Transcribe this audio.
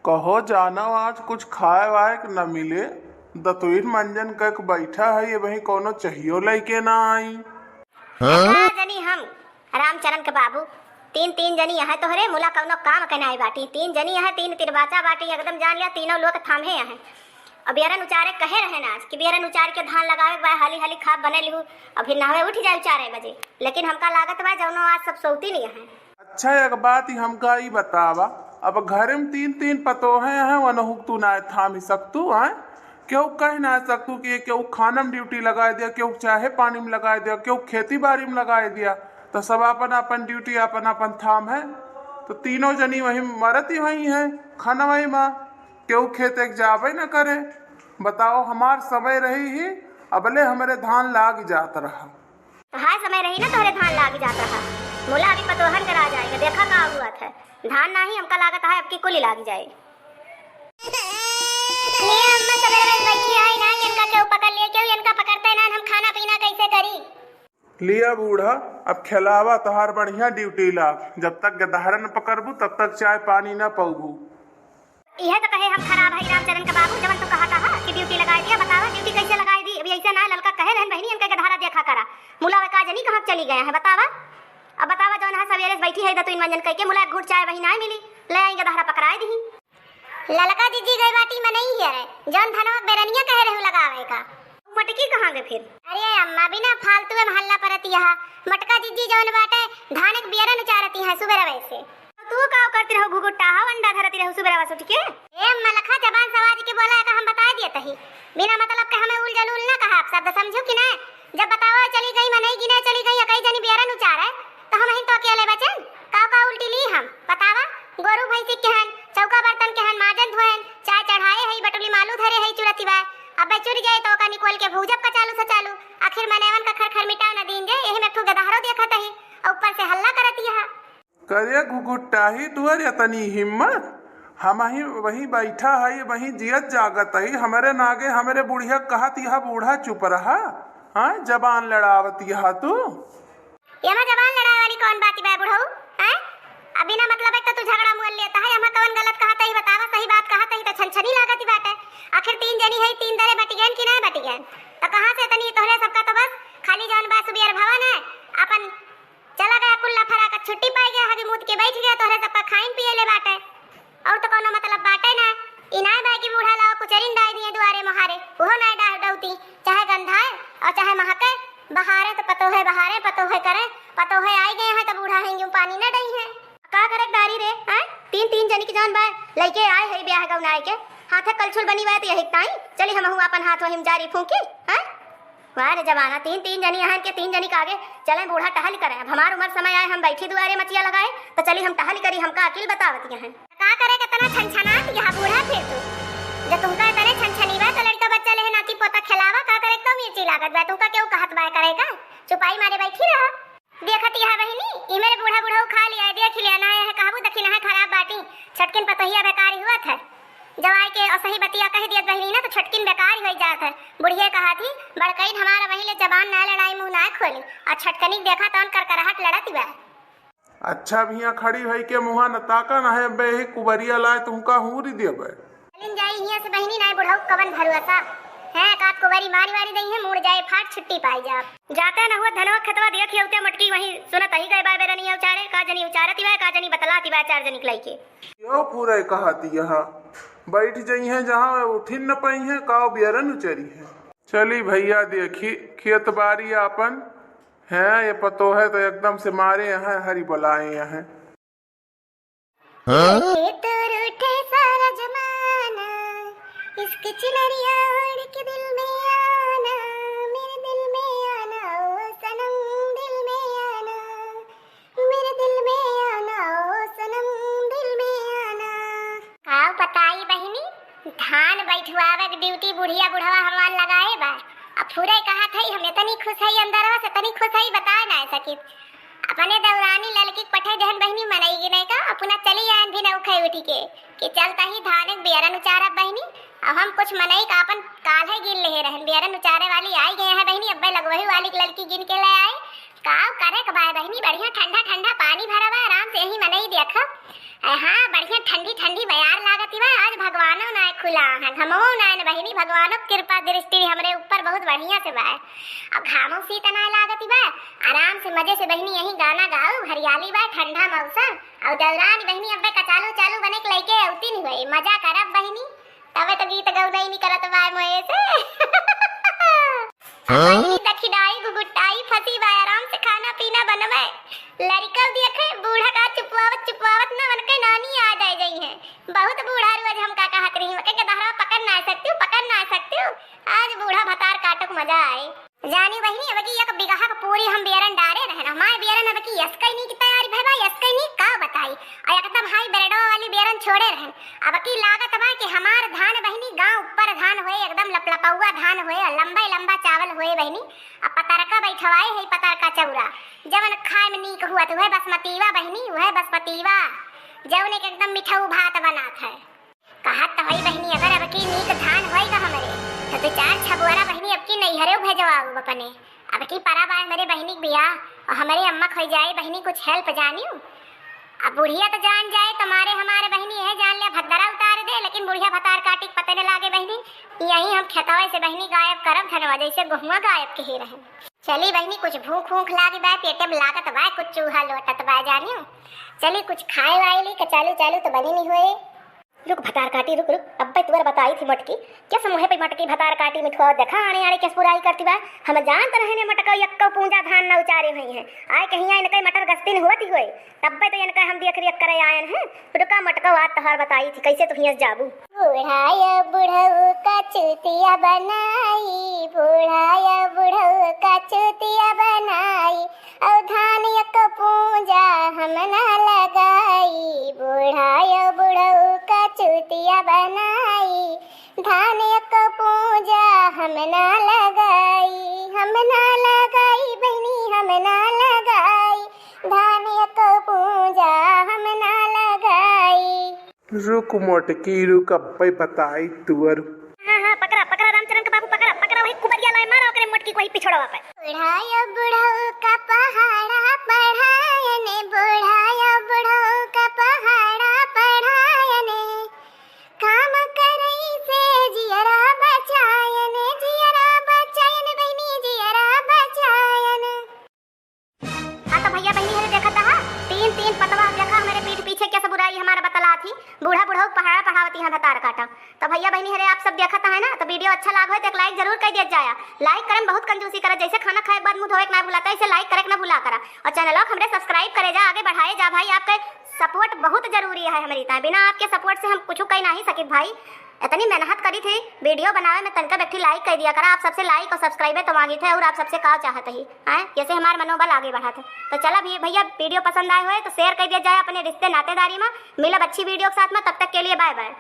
कहो जाना आज कुछ खाए वाए के न मिले। दतुईन मंजन कक बैठा है ये वही कोनो चाहियो लइके ना आई। हाँ जनी हम रामचरण के बाबू तीन तीन जनी यहाँ तोहरे मुला कौनो काम के नाई बाटी। तीन जनी यहाँ तीन तिरबाचा बाटी एकदम जान लिया तीनों लोग थामे यहाँ। अब बेरन उचारे कहे रहे ना आज कि बेरन उचार के धान लगावे बा हाली हाली खाप बने लिहू अभी नहवे उठ जाए 4 बजे। लेकिन हमका लागत बा जौनो आज सब सौती नहीं है। अच्छा एक बात ही हमका ही बतावा, अब घर में तीन तीन पतोहे हैं वनहु तू ना थाम ही सकतू है। क्यों कह ना सकतू कि क्यों खाना में ड्यूटी लगा दिया, क्यों चाहे पानी में लगा दिया, क्यों खेती बाड़ी में लगा दिया। तो सब अपन अपन ड्यूटी अपन अपन थाम है। तो तीनों जनी वही मरत ही वही है खाना वही माँ क्यों खेत एक जावे न करे। बताओ हमार समय रही ही अबले हमारे धान लाग जात रहा। हाँ समय रही ना तोहरे धान लाग जाता है। मुला अभी पतोहन करा जाएगा देखा का हुआ था। धान ना ही हमका लागत है अब की कुली लाग जाए। अम्मा सवेरे बैठी है ना इनका क्यों पकड़ लिए क्यों इनका पकड़ते ना हम खाना पीना कैसे करी। लिया बूढ़ा अब खिलावा तहार बढ़िया ड्यूटी लाग। जब तक गदहरा न पकड़बू तब तक चाय पानी न पौबू। यह तो कहे हम खराब है रामचरण का बाबू जवन तो कहा कि ड्यूटी लगाई दिया। बतावा ड्यूटी कैसे लगाई दी। अभी ऐसा ना ललका कहे रहन बहनी इनका गदहरा देखा करा। मुला वे का जनी कहां चली गए हैं बतावा। अब बतावा जवन हां सवेरे बैठी है तो इन मंजन कह के मुला घुट चाय वही ना मिली ले आएंगे गदहरा पकड़ाई दी। ललका जीजी गई बाटी में नहीं है जौन धनवा बेरनिया कह रहे लगावे का मटकी कहां गए फिर। अरे अम्मा बिना फालतू में हल्ला परती है। मटका जीजी जौन बाटे धान के बियरन उचारती है सुबह वैसे। तू का करती रहो घुघुट्टा हा अंडा धरती रहो सुबह वासो ठीक है। ए मलखा जबान सवाज के बोला का हम बता दिए तही बिना मतलब के हमें उल जलूल ना कहा आप शब्द समझो कि ना। जब बतावा चली गई मैं नहीं गिने चली गई कई जनी बियरन उचार है तो हम ही तो अकेले बचन का उल्टी ली हम बतावा। गोरू भैंसी के हन चौका बर्तन के हन माजन धोएन चाय चढ़ाए है बटुली मालू धरे है चुरती बा। अब चुर जाए तो का निकोल के भूजब का चालू से चालू आखिर मनेवन का खरखर मिटाव न दीन जे एही में तू गदहरो देखत है और ऊपर से हल्ला करती है। करे घुघुट्टा ही तुअर तनी हिम्मत हम ही वही बैठा है वही जियत जागत है हमारे नागे हमारे बुढ़िया कहत यह बूढ़ा चुप रहा। हाँ जबान लड़ावत यह तू यहाँ जबान लड़ाई वाली कौन बात है बुढ़ऊ हैं। अभी ना मतलब है तो तू झगड़ा मोल लेता है। हमें कौन गलत कहा ही बतावा सही बात कहा ही तो छनछनी लागत बात है। आखिर तीन जनी है तीन दरे बटिगन की नहीं बटिगन तो कहां से तनी तोहरे सबका तो बस खाली जौन बा सुबियर भवन है अपन चला गया कुल्ला फरा का छुट्टी पाई गया हगी मुद के बैठ गया तोहरे सबका खाइन पिए ले बाटे और तो कोनो मतलब बाटे ना। इनाय भाई की बूढ़ा लाओ कुचरिन डाई दिए दुआरे मोहारे वो ना डौती चाहे गंधाए और चाहे महके बहारे तो पतो है करे पतो है आई गए हैं तो बूढ़ा है यूं पानी न डई है का करे डारी रे हैं। तीन तीन जनी की जान बा लइके आए है ब्याह गौनाए के हाथे कलछुल बनी बात यही ताई चली हम अपन हाथ वही जारी फूंकी हैं। वारे जमाना तीन तीन जनी यहाँ के तीन जनी के आगे चले बूढ़ा टहल करें। अब हमार उम्र समय आए हम बैठी दुआरे मचिया लगाए तो चली हम टहल करी हमका अकील बतावत हैं का करे कितना छनछनात यहाँ बूढ़ा फिर तू जब तुमका इतने छनछनी बा तो लड़का बच्चा ले नाती पोता खिलावा का करे तो मिर्ची लागत बा तुमका क्यों कहत बा करे का चुपाई मारे बैठी रहा देखत यह बहिनी ई मेरे बूढ़ा बूढ़ा खा लिया देख लिया ना है कहबू दखी ना है खराब बाटी छटकिन पतहिया बेकारी हुआ था जवाई के असही बतिया कह दियत बहिनी ना तो छटकिन बेकार हो जात है। बुढ़िया कहा थी बड़कई हमारा वही ले जबान ना लड़ाई मुंह ना खोली और छटकनी देखा तो कर करहट लड़ती बा। अच्छा भैया खड़ी भई के मुहा न ताका न है बे कुबरिया लाए तुमका हुरी देबे चलिन जाई हिया से बहिनी ना बुढ़ऊ कवन भरुआसा है काट कुबरी मारी मारी दई है मुड़ जाए फाट छुट्टी पाई जा जाता न हुआ धनवा खतवा देख होते मटकी वही सुनत ही गए बाबे रनी उचारे का जनी उचारती बा का जनी बतलाती बा 4 जनी लई के क्यों पूरे कहती यहाँ बैठ जाई है जहाँ उठिन न पाई है काव बियरन उचरी है। चली भैया देखी खेत बाड़ी अपन है ये पतो है तो एकदम से मारे यहाँ हरी बुलाए यहाँ सारा जमाना इसके चिनरिया उड़ के दिल में आना मेरे दिल में आना ओ सनम दिल में आना मेरे दिल में आना ओ सनम दिल में आना। आओ बताई बहिनी धान बैठवावे के ड्यूटी बुढ़िया बुढ़वा हमार लगाए बा अब पूरे कहा थई हम इतनी खुश है अंदरवा से इतनी खुश है बता ना सकी अपने दौरानी लड़की पठे जहन बहिनी मनई नहीं का अपना चली आन भी न उठे उठी के कि चलता ही धान बियरन उचारा बहिनी अब हम कुछ मनई का अपन काल है गिन ले रहन बियरन उचारे वाली आई गए हैं बहिनी अब लगवही वाली लड़की गिन के ले आए काव करे कबाय बहनी बढ़िया ठंडा ठंडा पानी भरा बा आराम से यही मनई देख। हाँ बढ़िया ठंडी ठंडी बयार लागती बा। आज भगवानो ना खुला है हमो ना बहनी भगवानो कृपा दृष्टि हमरे ऊपर बहुत बढ़िया से बा। अब घामो सी तना लागती बा आराम से मजे से बहनी यही गाना गाओ हरियाली बा ठंडा मौसम और दौरान बहनी अब्बे का चालू चालू बने के लइके औती नहीं होई मजा करब बहनी तबे तो गीत गौदाई नहीं करत बा मोए से। बहनी दखिडाई गुगुटाई फसी बा आराम से खाना पीना बनवे लड़का देखे बूढ़ा का चुपवावत ना बनके नानी आ जाए गई है। बहुत बूढ़ा रोज हम का कहत रही मके के दहरा पकड़ ना सकती हूँ आज बूढ़ा भतार काटक मजा आए जानी बहनी अब की एक बिगहा का पूरी हम बेरन डारे रहे ना हमारे बेरन अब की यस कहीं नहीं की तैयारी भाई यस कहीं नहीं का बताई आ एकदम भाई बेरडो वाली बेरन छोड़े रहे अब की लागत बा कि हमार धान बहनी गांव ऊपर धान होए एकदम लपलपौआ धान होए लंबा लंबा चावल होए बहनी अब पतरका बैठवाए है पतरका चौरा जवन खाए में नीक हुआ तो वह बसमतीवा बहनी वह बसमतीवा जवन एक एकदम मिठाऊ भात बनात है कहत तो हई बहनी अगर अब की नीक धान होई का हमरे तो चार छबुआरा बहनी अब की नैहरे भेजवाऊ अपने अब की परा बाय मेरे बहनी बिया और हमारे अम्मा खोई जाए बहनी कुछ हेल्प जानियो अब बुढ़िया तो जान जाए तुम्हारे हमारे बहनी है जान ले भद्दरा उतार दे लेकिन बुढ़िया भतार काटी पते न लागे बहनी यही हम खेतवा से बहनी गायब करब धनवा जैसे गहुआ गायब के ही रहे। चली बहनी कुछ भूख भूख लागे बा पेटे में लागत बा कुछ चूहा लोटत बा जानियो चली कुछ खाए वाए ली चालू चालू तो बनी नहीं हुए। रुक भतार काटी रुक अब्बे तुअर बताई थी मटकी क्या समूहे पे मटकी भतार काटी मिठुआ देखा आने आने किस बुराई करती बा हम जानत रहने मटका यक्का पूंजा धान न उचारे भई है आए कहीं आए इनके मटर गस्तीन हुआ थी होए तब्बे तो इनका हम देख रियक करे आयन हैं रुका मटका बात तहार बताई थी कैसे तू हियस जाबू बुढ़ाया बुढ़ऊ का चूतिया बनाई बुढ़ाया बुढ़ऊ का चूतिया बनाई और धान यक पूंजा हम ना लगाई बुढ़ाया बुढ़ऊ का चूतिया बनाई धान यक पूंजा हम ना लगाई बहनी हम ना लगाई धान यक पूंजा हम ना लगाई। रुक मोटकी रुक अब्बे बताई तुअर। हाँ पकड़ा रामचरण का बाबू पकड़ा वही कुबरिया लाए मारो करे मोटकी को ही पिछड़वा पे बुढ़ाया बुढ़ऊ का पहाड़ा पढ़ायने बुढ़ाया बुढ़ऊ का पहाड़ा पढ़ायने काम करई से जियरा बचायने बहनी जियरा बचायने। हाँ तो भैया बहनी है देखा था तीन पतवा देखा मेरे पीठ पीछे क्या सब बुराई हमारा बतला थी बूढ़ा बुढ़ऊ पहाड़ा पढ़ावती है भतार काटा तो भैया बहनी हरे आप सब देखा था है ना तो वीडियो अच्छा लगा हो तो एक लाइक जरूर कर दिया जाए लाइक करम बहुत कंजूसी करे जैसे खाना खाए बाद मुंह धोए ना भुलाता ऐसे लाइक करे ना भुला करा और चैनल को हमरे सब्सक्राइब करे जा आगे बढ़ाए जा भाई आपके सपोर्ट बहुत जरूरी है हमारी तरह बिना आपके सपोर्ट से हम कुछ कह नहीं सके भाई इतनी मेहनत करी थी वीडियो बनावे में तनका व्यक्ति लाइक कर दिया करा आप सबसे लाइक और सब्सक्राइब तो मांगी थे और आप सबसे कहा चाहते ही हैं जैसे हमारा मनोबल आगे बढ़ा थे तो चला भैया वीडियो पसंद आए हुए तो शेयर कर दिया जाए अपने रिश्ते नातेदारी में मिलब अच्छी वीडियो के साथ में तब तक के लिए बाय बाय।